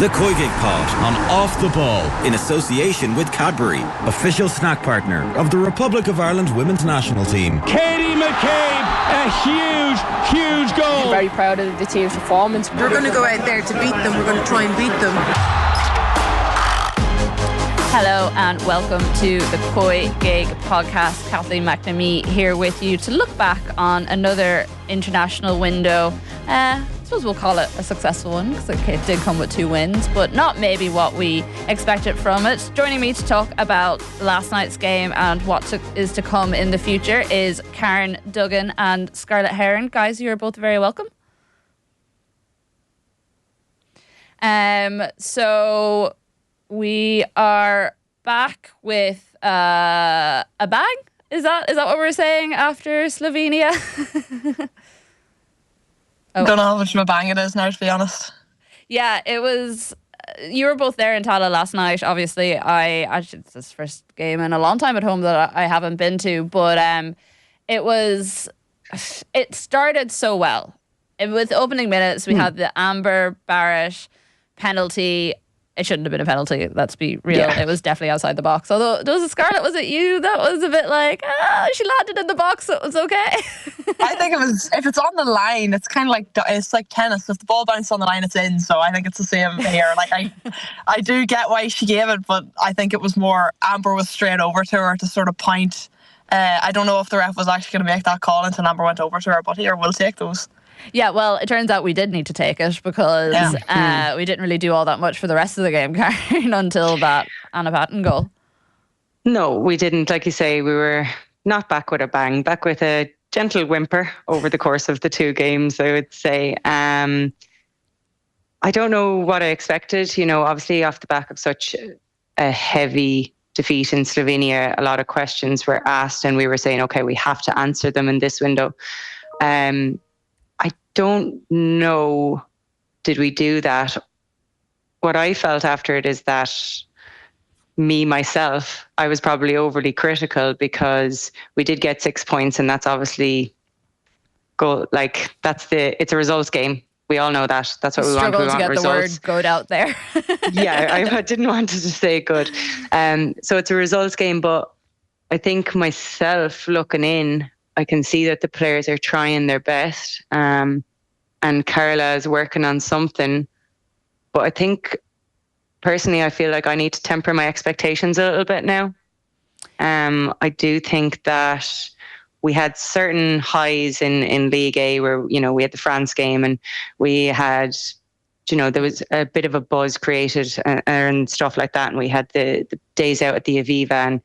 The COYGIG Pod on Off the Ball in association with Cadbury, official snack partner of the Republic of Ireland women's national team. Katie McCabe, a huge goal. I'm very proud of the team's performance. We're going to go out there to beat them. We're going to try and beat them. Hello and welcome to the COYGIG podcast. Kathleen McNamee here with you to look back on another international window. I suppose we'll call it a successful one because it did come with 2 wins, but not maybe what we expected from it. Joining me to talk about last night's game and what is to come in the future is Karen Duggan and Scarlett Herron. Guys, you're both very welcome. So we are back with a bang. Is that what we're saying after Slovenia? I don't know how much of a bang it is now, to be honest. Yeah, it was. You were both there in Tala last night. Obviously, it's this first game in a long time at home that I haven't been to, but it started so well. With opening minutes, we had the Amber Barrett penalty. It shouldn't have been a penalty, let's be real. Yeah. It was definitely outside the box. Although, Scarlett, was it you that was a bit like, she landed in the box, so it was okay? I think it was, if it's on the line, it's kind of like, it's like tennis. If the ball bounced on the line, it's in. So I think it's the same here. Like, I do get why she gave it, but I think it was more, Amber was straight over to her to sort of point. I don't know if the ref was actually going to make that call until Amber went over to her, but here, we'll take those. Yeah, well, it turns out we did need to take it because we didn't really do all that much for the rest of the game, Karen, until that Anna Patton goal. No, we didn't. Like you say, we were not back with a bang, back with a gentle whimper over the course of the 2 games, I would say. I don't know what I expected. You know, obviously off the back of such a heavy defeat in Slovenia, a lot of questions were asked and we were saying, okay, we have to answer them in this window. I don't know, did we do that? What I felt after it is that myself, I was probably overly critical because we did get 6 points and that's obviously it's a results game. We all know that. That's what we want. We want to get results. The word good out there. Yeah, I didn't want to say good. So it's a results game, but I think myself looking in, I can see that the players are trying their best, and Carla is working on something. But I think, personally, I feel like I need to temper my expectations a little bit now. I do think that we had certain highs in League A where, you know, we had the France game and we had, you know, there was a bit of a buzz created and stuff like that. And we had the days out at the Aviva and,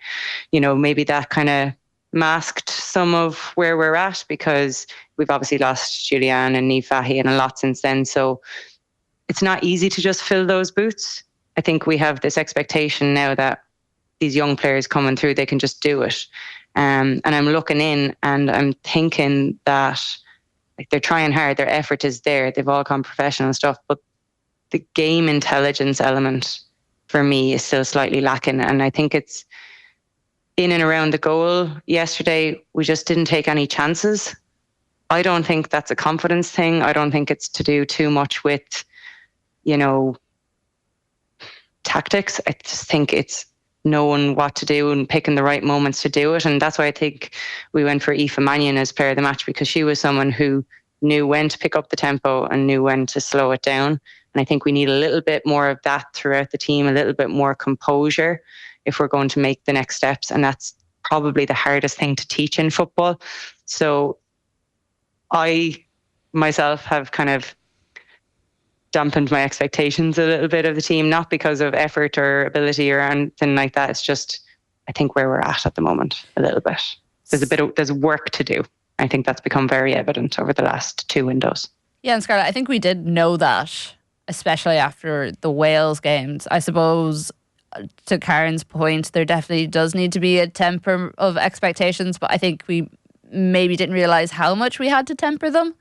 you know, maybe that kind of masked some of where we're at because we've obviously lost Julianne and Niamh Fahey and a lot since then. So it's not easy to just fill those boots. I think we have this expectation now that these young players coming through, they can just do it. And I'm looking in and I'm thinking that like they're trying hard, their effort is there. They've all gone professional and stuff, but the game intelligence element for me is still slightly lacking. And I think it's in and around the goal yesterday, we just didn't take any chances. I don't think that's a confidence thing. I don't think it's to do too much with, you know, tactics. I just think it's knowing what to do and picking the right moments to do it. And that's why I think we went for Aoife Mannion as player of the match, because she was someone who knew when to pick up the tempo and knew when to slow it down. And I think we need a little bit more of that throughout the team, a little bit more composure if we're going to make the next steps. And that's probably the hardest thing to teach in football. So I myself have kind of dampened my expectations a little bit of the team, not because of effort or ability or anything like that. It's just, I think where we're at the moment a little bit. There's work to do. I think that's become very evident over the last 2 windows. Yeah, and Scarlett, I think we did know that, especially after the Wales games. I suppose, to Karen's point, there definitely does need to be a temper of expectations, but I think we maybe didn't realise how much we had to temper them.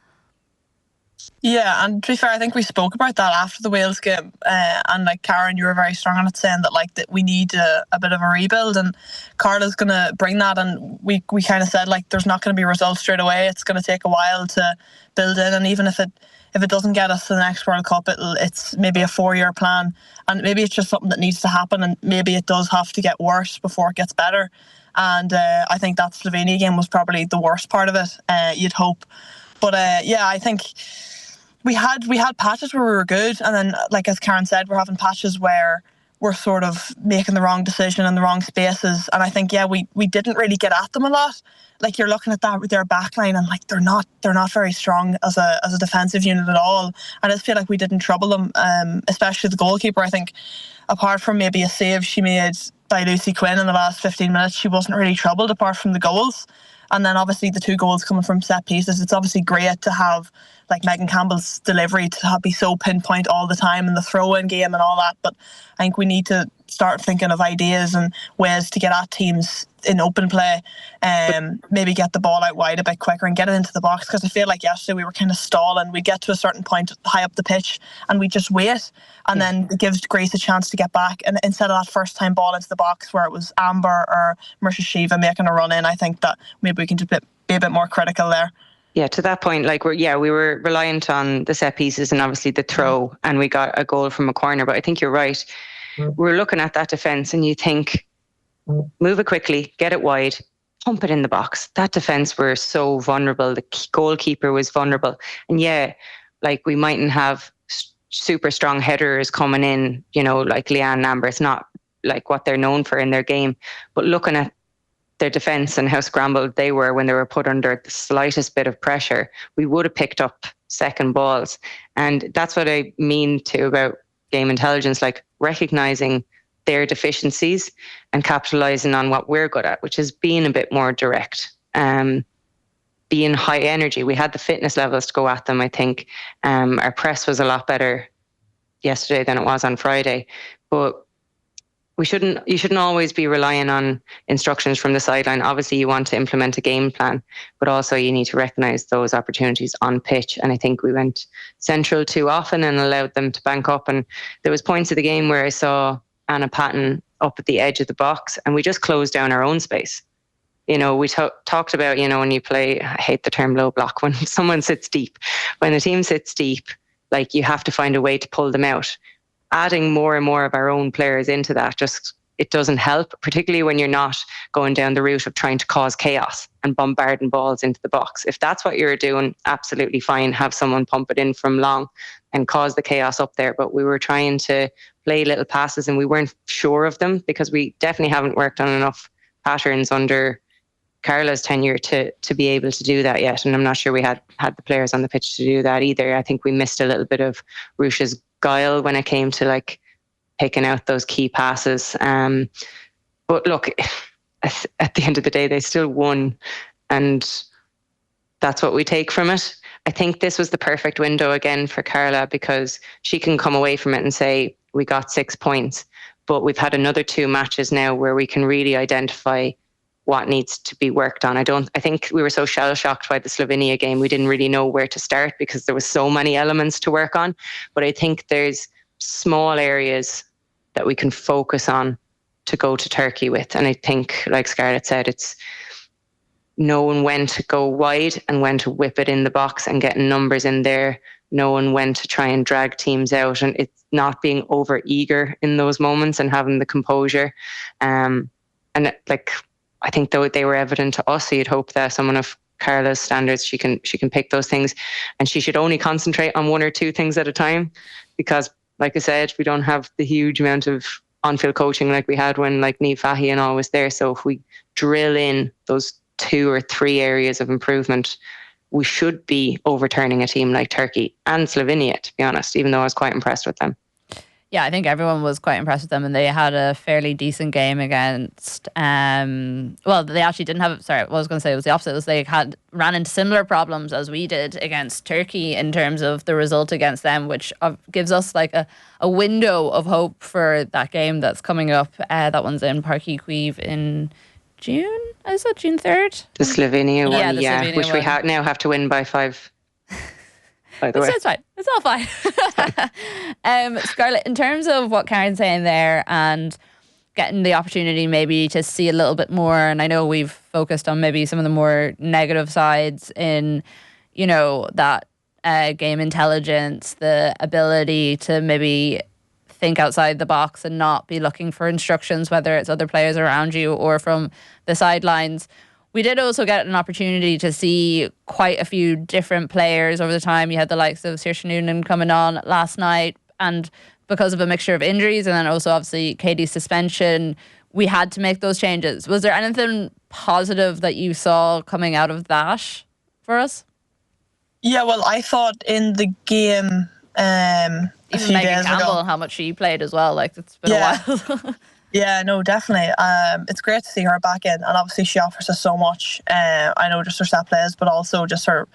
Yeah, and to be fair, I think we spoke about that after the Wales game, and like Karen, you were very strong on it, saying that like that we need a bit of a rebuild, and Carla's going to bring that, and we kind of said like there's not going to be results straight away. It's going to take a while to build in, and even if if it doesn't get us to the next World Cup, it's maybe a 4-year plan, and maybe it's just something that needs to happen, and maybe it does have to get worse before it gets better. And I think that Slovenia game was probably the worst part of it. You'd hope, but I think we had patches where we were good, and then, like as Karen said, we're having patches where we're sort of making the wrong decision in the wrong spaces. And I think we didn't really get at them a lot. Like, you're looking at that with their backline, and like they're not very strong as a defensive unit at all. And I just feel like we didn't trouble them, especially the goalkeeper. I think apart from maybe a save she made by Lucy Quinn in the last 15 minutes, she wasn't really troubled apart from the goals. And then obviously the 2 goals coming from set pieces. It's obviously great to have like Megan Campbell's delivery to be so pinpoint all the time, and the throw-in game and all that. But I think we need to start thinking of ideas and ways to get at teams in open play, and maybe get the ball out wide a bit quicker and get it into the box. Because I feel like yesterday we were kind of stalling. We get to a certain point high up the pitch and we just wait, and then it gives Grace a chance to get back. And instead of that first time ball into the box where it was Amber or Marisha Shiva making a run in, I think that maybe we can just be a bit more critical there. Yeah, to that point, like we were reliant on the set pieces and obviously the throw, and we got a goal from a corner. But I think you're right. We're looking at that defence and you think, move it quickly, get it wide, pump it in the box. That defence were so vulnerable. The goalkeeper was vulnerable. And like we mightn't have super strong headers coming in, like Leanne and Amber. It's not like what they're known for in their game. But looking at their defence and how scrambled they were when they were put under the slightest bit of pressure, we would have picked up second balls. And that's what I mean too about game intelligence, like recognising their deficiencies and capitalising on what we're good at, which is being a bit more direct, being high energy. We had the fitness levels to go at them, I think. Our press was a lot better yesterday than it was on Friday. But you shouldn't always be relying on instructions from the sideline. Obviously, you want to implement a game plan, but also you need to recognise those opportunities on pitch. And I think we went central too often and allowed them to bank up. And there was points of the game where I saw Anna Patton up at the edge of the box, and we just closed down our own space. We talked about, when you play, I hate the term low block, when someone sits deep. When the team sits deep, like, you have to find a way to pull them out. Adding more and more of our own players into that, it doesn't help, particularly when you're not going down the route of trying to cause chaos and bombarding balls into the box. If that's what you're doing, absolutely fine. Have someone pump it in from long and cause the chaos up there. But we were trying to play little passes and we weren't sure of them, because we definitely haven't worked on enough patterns under Carla's tenure to be able to do that yet. And I'm not sure we had the players on the pitch to do that either. I think we missed a little bit of Rucha's guile when it came to like picking out those key passes. But look, at the end of the day, they still won, and that's what we take from it. I think this was the perfect window again for Carla, because she can come away from it and say, we got 6 points, but we've had another 2 matches now where we can really identify what needs to be worked on. I think we were so shell-shocked by the Slovenia game, we didn't really know where to start because there was so many elements to work on. But I think there's small areas that we can focus on to go to Turkey with. And I think, like Scarlett said, it's knowing when to go wide and when to whip it in the box and getting numbers in there, knowing when to try and drag teams out, and it's not being over eager in those moments and having the composure. I think though they were evident to us, so you'd hope that someone of Carla's standards, she can pick those things, and she should only concentrate on 1 or 2 things at a time, because like I said, we don't have the huge amount of on-field coaching like we had when like Niamh Fahey and all was there. So if we drill in those 2 or 3 areas of improvement, we should be overturning a team like Turkey and Slovenia, to be honest, even though I was quite impressed with them. Yeah, I think everyone was quite impressed with them, and they had a fairly decent game against. They actually didn't have. Sorry, what I was going to say was the opposite. Was they ran into similar problems as we did against Turkey in terms of the result against them, which gives us like a window of hope for that game that's coming up. That one's in Parc y Cuivre in June. Is it June 3rd? The Slovenia one, Slovenia which one. we now have to win by 5. By the way. It's fine. It's all fine. Scarlett, in terms of what Karen's saying there and getting the opportunity maybe to see a little bit more, and I know we've focused on maybe some of the more negative sides in, that game intelligence, the ability to maybe think outside the box and not be looking for instructions, whether it's other players around you or from the sidelines. We did also get an opportunity to see quite a few different players over the time. You had the likes of Saoirse Noonan coming on last night, and because of a mixture of injuries and then also obviously Katie's suspension, we had to make those changes. Was there anything positive that you saw coming out of that for us? Yeah, well, I thought in the game even Megan Campbell, how much she played as well. Like, it's been a while. Yeah, no, definitely. It's great to see her back in, and obviously she offers us so much. I know just her set plays, but also just her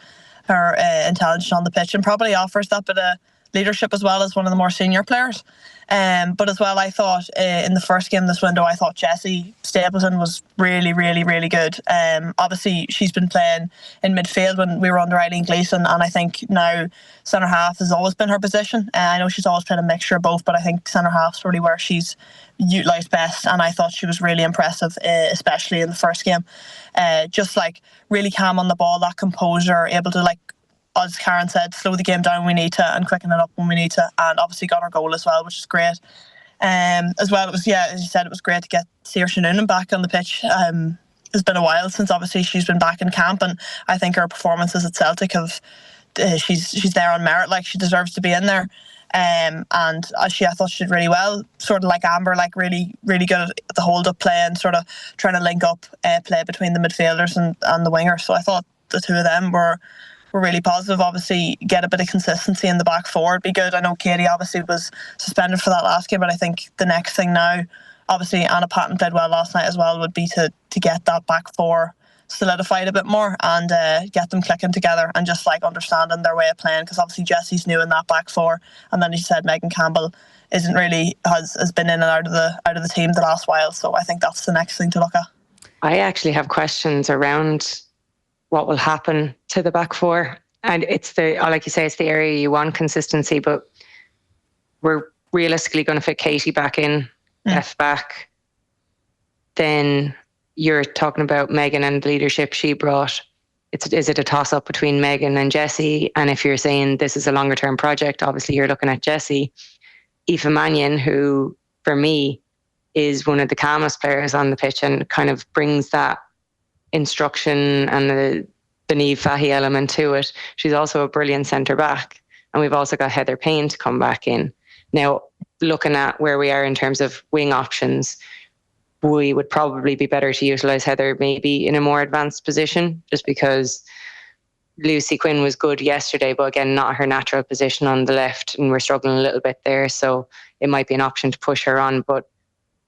intelligence on the pitch, and probably offers that bit of leadership as well as one of the more senior players. But as well, I thought in the first game this window, I thought Jessie Stapleton was really, really, really good. Obviously, she's been playing in midfield when we were under Eileen Gleeson, and I think now centre half has always been her position. I know she's always played a mixture of both, but I think centre half's really where she's utilised best, and I thought she was really impressive, especially in the first game. Just like really calm on the ball, that composure, able to, like, as Karen said, slow the game down when we need to and quicken it up when we need to, and obviously got her goal as well, which is great. As well, it was, as you said, it was great to get Saoirse Noonan back on the pitch. It's been a while since obviously she's been back in camp, and I think her performances at Celtic have she's there on merit, like she deserves to be in there. And I thought she did really well, sort of like Amber, like really, really good at the hold-up play and sort of trying to link up play between the midfielders and the wingers. So I thought the two of them were really positive. Obviously, get a bit of consistency in the back four would be good. I know Katie obviously was suspended for that last game, but I think the next thing now, obviously Anna Patton played well last night as well, would be to get that back four solidified a bit more and get them clicking together and just like understanding their way of playing, because obviously Jessie's new in that back four, and then as you said, Megan Campbell isn't really has been in and out of the team the last while, so I think that's the next thing to look at. I actually have questions around what will happen to the back four, and it's like you say, it's the area you want consistency, but we're realistically going to fit Katie back in left back. Then you're talking about Megan and the leadership she brought. Is it a toss-up between Megan and Jessie? And if you're saying this is a longer-term project, obviously you're looking at Jessie. Aoife Mannion, who for me is one of the calmest players on the pitch and kind of brings that instruction and the Niamh Fahey element to it. She's also a brilliant centre-back. And we've also got Heather Payne to come back in. Now, looking at where we are in terms of wing options, we would probably be better to utilise Heather maybe in a more advanced position, just because Lucy Quinn was good yesterday, but again, not her natural position on the left, and we're struggling a little bit there, so it might be an option to push her on, but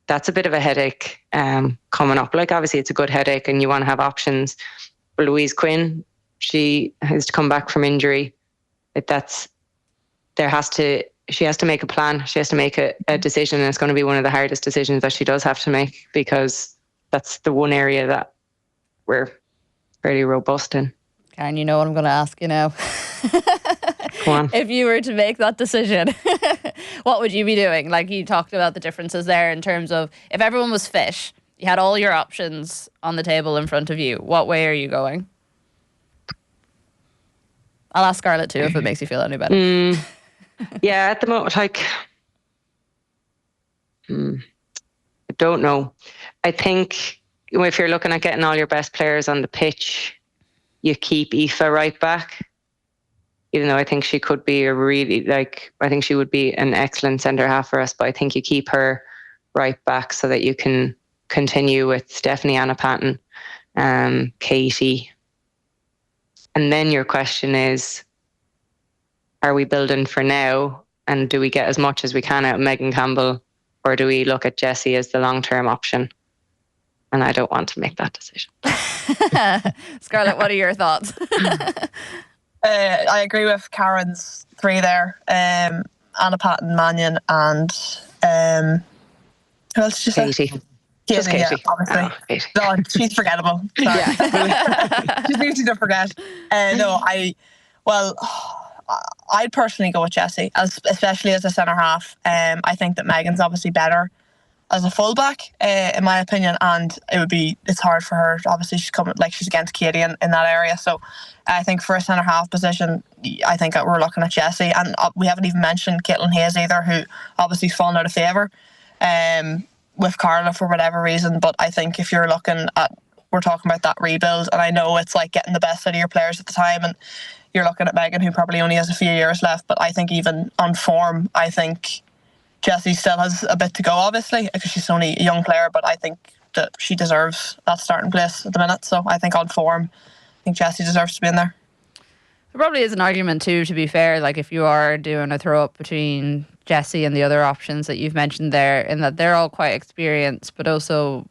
that's a bit of a headache coming up. Like, obviously it's a good headache and you want to have options, but Louise Quinn, she has to come back from injury. She has to make a plan. She has to make a decision, and it's going to be one of the hardest decisions that she does have to make, because that's the one area that we're fairly robust in. Karen, you know what I'm going to ask you now. Go on. If you were to make that decision, what would you be doing? Like, you talked about the differences there in terms of if everyone was fit, you had all your options on the table in front of you, what way are you going? I'll ask Scarlett too if it makes you feel any better. Yeah, at the moment, like, I don't know. I think if you're looking at getting all your best players on the pitch, you keep Aoife right back. Even though I think she could be I think she would be an excellent centre half for us, but I think you keep her right back so that you can continue with Stephanie, Anna Patton, Katie. And then your question is, are we building for now, and do we get as much as we can out of Megan Campbell, or do we look at Jessie as the long-term option? And I don't want to make that decision. Scarlett, what are your thoughts? I agree with Karen's three there. Anna Patton, Mannion, and who else did you say? Katie. Katie, Katie. yeah, obviously. Oh, Katie. No, she's forgettable. Sorry. She's easy to forget. I'd personally go with Jessie, especially as a centre half. I think that Megan's obviously better as a fullback, in my opinion, and it's hard for her. Obviously, she's against Katie in that area. So I think for a centre half position, I think we're looking at Jessie, and we haven't even mentioned Caitlin Hayes either, who obviously has fallen out of favour with Carla for whatever reason. But I think if you're looking at, we're talking about that rebuild, and I know it's like getting the best out of your players at the time, and you're looking at Megan, who probably only has a few years left. But I think even on form, I think Jessie still has a bit to go, obviously, because she's only a young player, but I think that she deserves that starting place at the minute. So I think on form, I think Jessie deserves to be in there. There probably is an argument too, to be fair, like if you are doing a throw up between Jessie and the other options that you've mentioned there, in that they're all quite experienced, but also,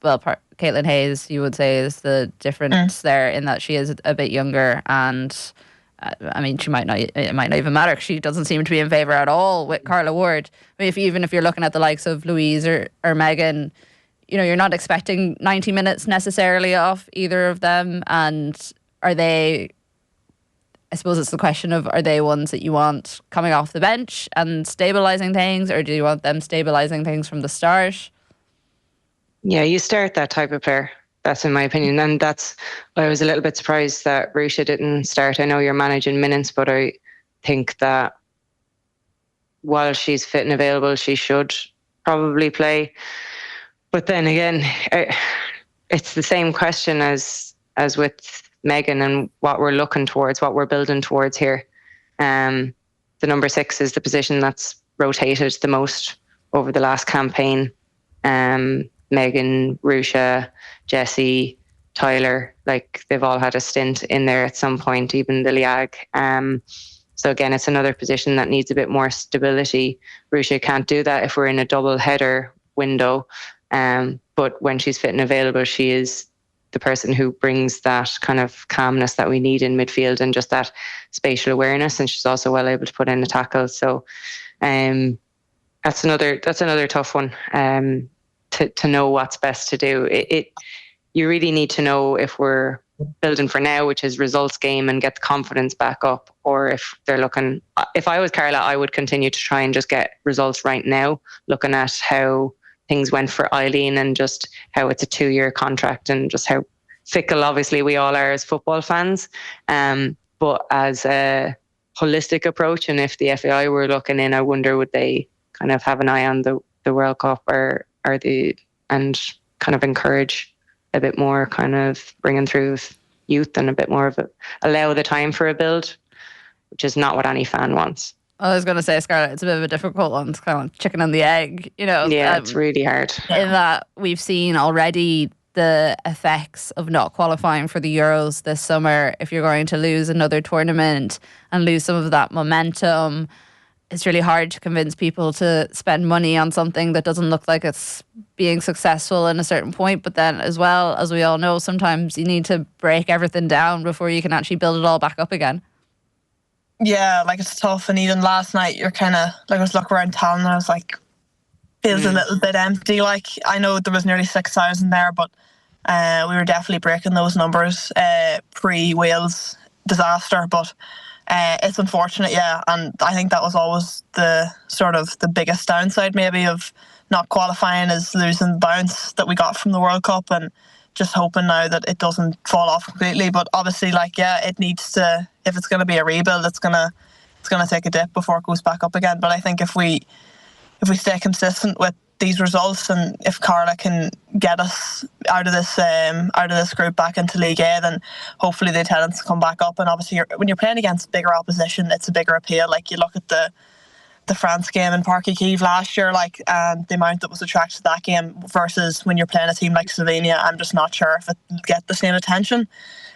well, Caitlin Hayes, you would say, is the difference there, in that she is a bit younger, and I mean, it might not even matter, because she doesn't seem to be in favour at all with Carla Ward. I mean, even if you're looking at the likes of Louise or Megan, you know, you're not expecting 90 minutes necessarily off either of them. And are they, I suppose it's the question of, are they ones that you want coming off the bench and stabilising things, or do you want them stabilising things from the start? Yeah, you start that type of player. That's in my opinion. And I was a little bit surprised that Rusha didn't start. I know you're managing minutes, but I think that while she's fit and available, she should probably play. But then again, it's the same question as with Megan and what we're looking towards, what we're building towards here. The number 6 is the position that's rotated the most over the last campaign. Megan, Rusha, Jessie, Tyler, like they've all had a stint in there at some point, even the Liag. So again, it's another position that needs a bit more stability. Rusha can't do that if we're in a double header window. But when she's fit and available, she is the person who brings that kind of calmness that we need in midfield and just that spatial awareness. And she's also well able to put in a tackle. So that's another tough one. To know what's best to do. You really need to know if we're building for now, which is results game and get the confidence back up, or if they're looking, if I was Carla, I would continue to try and just get results right now, looking at how things went for Eileen and just how it's a 2-year contract and just how fickle obviously we all are as football fans. But as a holistic approach, and if the FAI were looking in, I wonder would they kind of have an eye on the World Cup, or and kind of encourage a bit more kind of bringing through youth and a bit more of allow the time for a build, which is not what any fan wants. I was going to say, Scarlett, it's a bit of a difficult one. It's kind of chicken and the egg, you know. Yeah, it's really hard. In that we've seen already the effects of not qualifying for the Euros this summer. If you're going to lose another tournament and lose some of that momentum, it's really hard to convince people to spend money on something that doesn't look like it's being successful in a certain point. But then, as well, as we all know, sometimes you need to break everything down before you can actually build it all back up again. Yeah, like it's tough. And even last night, you're kind of like, I was looking around town and I was like, feels a little bit empty. Like, I know there was nearly 6,000 there, but we were definitely breaking those numbers pre-Wales disaster. But it's unfortunate, yeah, and I think that was always the sort of the biggest downside maybe of not qualifying, is losing the bounce that we got from the World Cup, and just hoping now that it doesn't fall off completely. But obviously, like, yeah, it needs to, if it's going to be a rebuild, it's gonna take a dip before it goes back up again. But I think if we stay consistent with these results, and if Carla can get us out of this group back into League A, then hopefully the attendance come back up. And obviously, when you're playing against bigger opposition, it's a bigger appeal. Like, you look at the France game in Parky Kiev last year, like, and the amount that was attracted to that game versus when you're playing a team like Slovenia, I'm just not sure if it will get the same attention.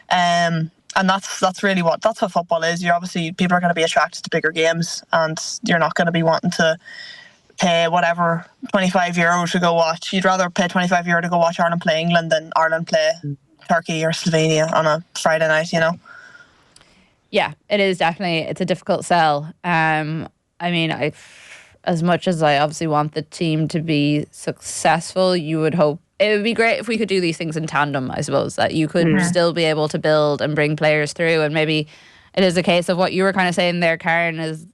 And that's really what football is. You're obviously, people are going to be attracted to bigger games, and you're not going to be wanting to pay whatever €25 to go watch. You'd rather pay €25 to go watch Ireland play England than Ireland play Turkey or Slovenia on a Friday night, you know? Yeah, it is definitely, it's a difficult sell. I mean, as much as I obviously want the team to be successful, you would hope, it would be great if we could do these things in tandem, I suppose, that you could still be able to build and bring players through. And maybe it is a case of what you were kind of saying there, Karen, is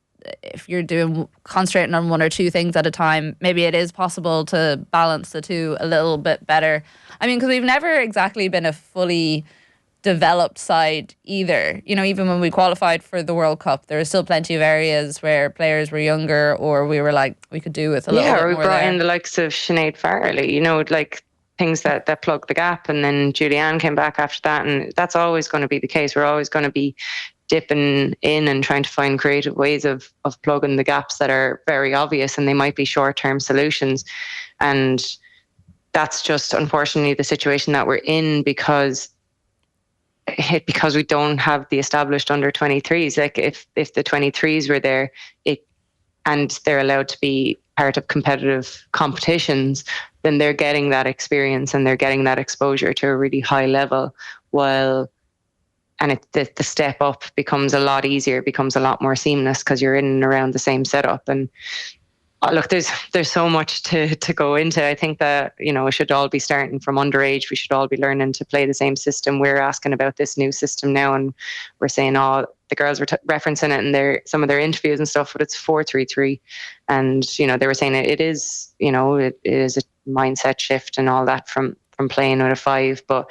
if you're concentrating on one or two things at a time, maybe it is possible to balance the two a little bit better. I mean, because we've never exactly been a fully developed side either. You know, even when we qualified for the World Cup, there were still plenty of areas where players were younger, or we were like, we could do with a little bit more. Yeah, we brought in the likes of Sinead Farrelly, you know, like things that plug the gap, and then Julianne came back after that, and that's always going to be the case. We're always going to be dipping in and trying to find creative ways of plugging the gaps that are very obvious, and they might be short-term solutions. And that's just unfortunately the situation that we're in because we don't have the established under 23s. Like if the 23s were there, and they're allowed to be part of competitive competitions, then they're getting that experience and they're getting that exposure to a really high level. The step up becomes a lot easier, becomes a lot more seamless because you're in and around the same setup. And look, there's so much to go into. I think that, you know, we should all be starting from underage. We should all be learning to play the same system. We're asking about this new system now, and we're saying, the girls were referencing it in some of their interviews and stuff, but it's 4-3-3. And, you know, they were saying it is, you know, it is a mindset shift and all that from playing with a 5. But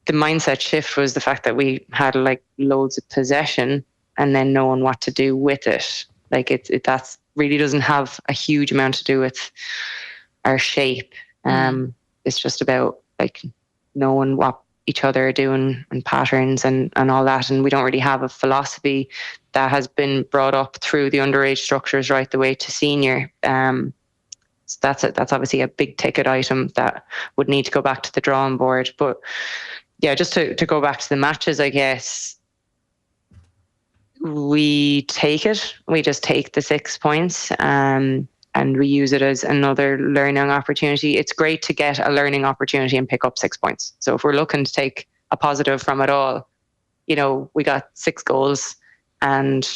the mindset shift was the fact that we had like loads of possession and then knowing what to do with it. Like that's really doesn't have a huge amount to do with our shape. It's just about like knowing what each other are doing and patterns and all that. And we don't really have a philosophy that has been brought up through the underage structures right the way to senior. So that's obviously a big ticket item that would need to go back to the drawing board. But yeah, just to go back to the matches, I guess we take it. We just take the 6 points and we use it as another learning opportunity. It's great to get a learning opportunity and pick up 6 points. So if we're looking to take a positive from it all, you know, we got 6 goals and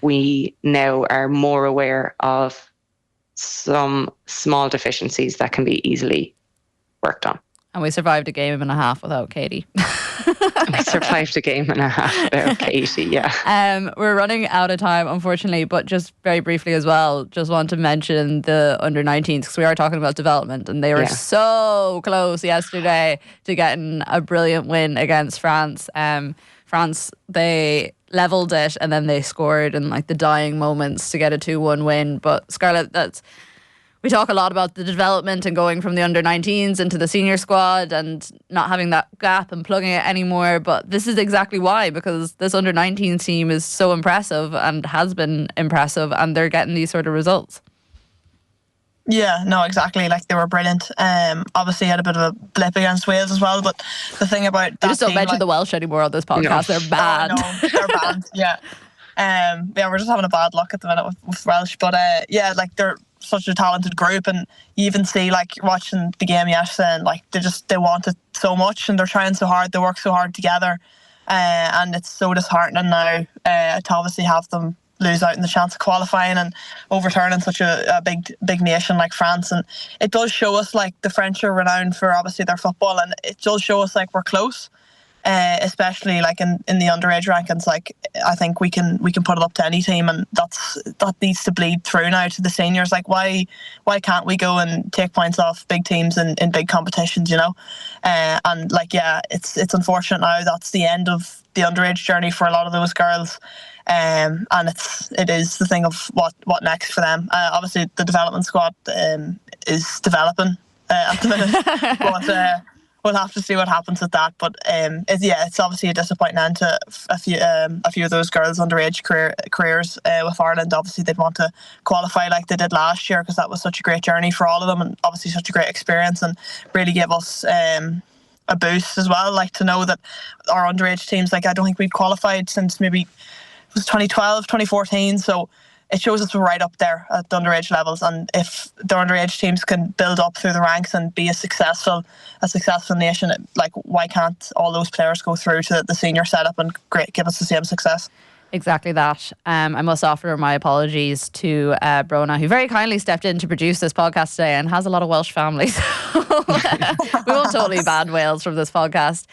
we now are more aware of some small deficiencies that can be easily worked on. And we survived a game and a half without Katie. We survived a game and a half without Katie, yeah. We're running out of time, unfortunately, but just very briefly as well, just want to mention the under-19s, because we are talking about development, and they were so close yesterday to getting a brilliant win against France. France, they levelled it and then they scored in like the dying moments to get a 2-1 win. But Scarlett, we talk a lot about the development and going from the under-19s into the senior squad and not having that gap and plugging it anymore. But this is exactly why, because this under-19 team is so impressive and has been impressive, and they're getting these sort of results. Yeah, no, exactly. Like, they were brilliant. Obviously had a bit of a blip against Wales as well, but the thing about that You just don't team, mention the Welsh anymore on this podcast. They're bad. No, they're bad. Yeah. We're just having a bad luck at the minute with Welsh. But yeah, like, they're such a talented group, and you even see, like, watching the game yesterday, and like they want it so much and they're trying so hard, they work so hard together, and it's so disheartening now to obviously have them lose out in the chance of qualifying and overturning such a big nation like France. And it does show us, like, the French are renowned for obviously their football, and it does show us, like, we're close. Especially like in the underage rankings, like, I think we can put it up to any team, and that needs to bleed through now to the seniors. Like, why can't we go and take points off big teams in big competitions, you know? And like, yeah, it's unfortunate now that's the end of the underage journey for a lot of those girls. And it is the thing of what next for them. Obviously the development squad is developing at the minute, but we'll have to see what happens with that. But it's obviously a disappointing end to a few of those girls' underage careers with Ireland. Obviously they'd want to qualify like they did last year, because that was such a great journey for all of them, and obviously such a great experience, and really gave us a boost as well. Like, to know that our underage teams, like, I don't think we'd qualified since maybe it was 2012, 2014. So it shows us we're right up there at the underage levels, and if the underage teams can build up through the ranks and be a successful nation, like, why can't all those players go through to the senior setup and give us the same success? Exactly that. I must offer my apologies to Brona, who very kindly stepped in to produce this podcast today and has a lot of Welsh families. We won't totally ban Wales from this podcast.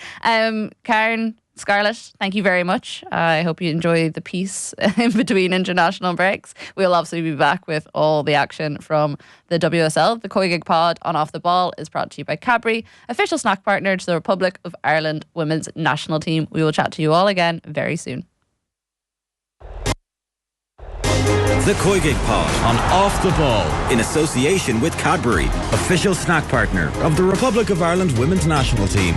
Karen, Scarlett, thank you very much. I hope you enjoy the peace in between international breaks. We'll obviously be back with all the action from the WSL. The COYGIG Pod on Off the Ball is brought to you by Cadbury, official snack partner to the Republic of Ireland women's national team. We will chat to you all again very soon. The COYGIG Pod on Off the Ball in association with Cadbury, official snack partner of the Republic of Ireland women's national team.